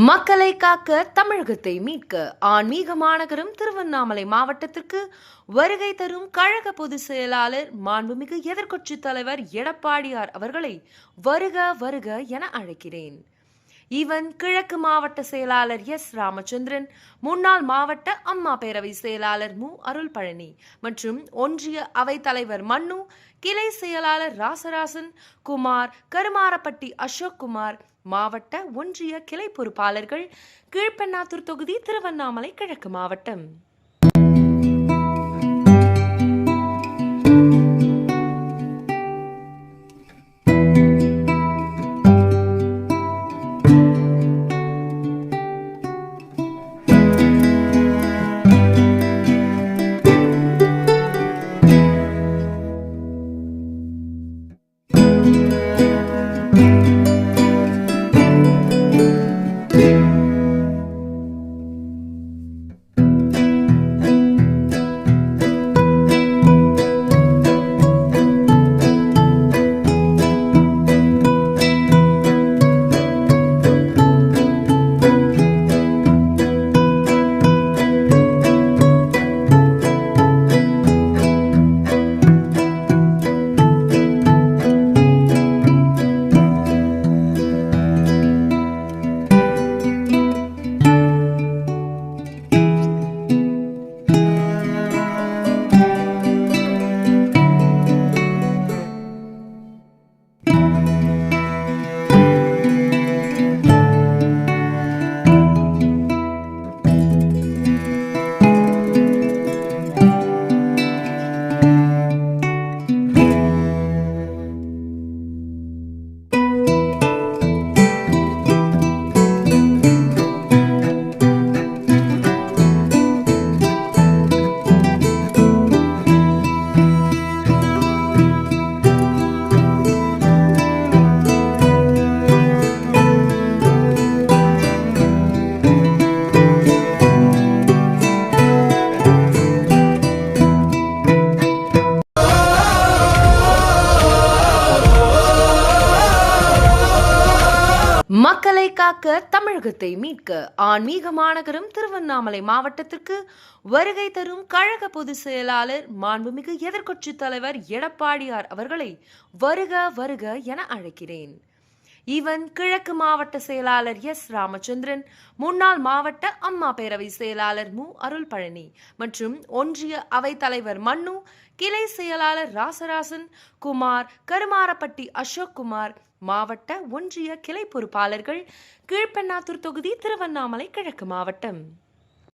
மக்களை காக்க, தமிழகத்தை மீட்க ஆன்மீக மாநகரம் திருவண்ணாமலை மாவட்டத்திற்கு வருகை தரும் கழக பொதுச் செயலாளர் மாண்புமிகு எதிர்க்கட்சித் தலைவர் எடப்பாடியார் அவர்களை வருக வருக என அழைக்கிறேன். இவன் கிழக்கு மாவட்ட செயலாளர் எஸ். ராமச்சந்திரன், முன்னாள் மாவட்ட அம்மா பேரவை செயலாளர் மு. அருள்பழனி மற்றும் ஒன்றிய அவைத் தலைவர் மன்னு, கிளை செயலாளர் ராசராசன் குமார், கருமாரப்பட்டி அசோக் குமார், மாவட்ட ஒன்றிய கிளை பொறுப்பாளர்கள், கீழ்பெண்ணாத்தூர் தொகுதி, திருவண்ணாமலை கிழக்கு மாவட்டம். மக்களை காக்க, தமிழகத்தை மீட்க ஆன்மீக மாநகரம் திருவண்ணாமலை மாவட்டத்திற்கு வருகை தரும் கழக பொதுச் செயலாளர் மாண்புமிகு எதிர்க்கட்சித் தலைவர் எடப்பாடியார் அவர்களை வருக வருக என அழைக்கிறேன். இவன் கிழக்கு மாவட்ட செயலாளர் எஸ். ராமச்சந்திரன், முன்னாள் மாவட்ட அம்மா பேரவை செயலாளர் மு. அருள்பழனி மற்றும் ஒன்றிய அவைத் தலைவர் மன்னு, கிளை செயலாளர் ராசராசன் குமார், கருமாரப்பட்டி அசோக் குமார், மாவட்ட ஒன்றிய கிளை பொறுப்பாளர்கள், கீழ்பெண்ணாத்தூர் தொகுதி, திருவண்ணாமலை கிழக்கு மாவட்டம்.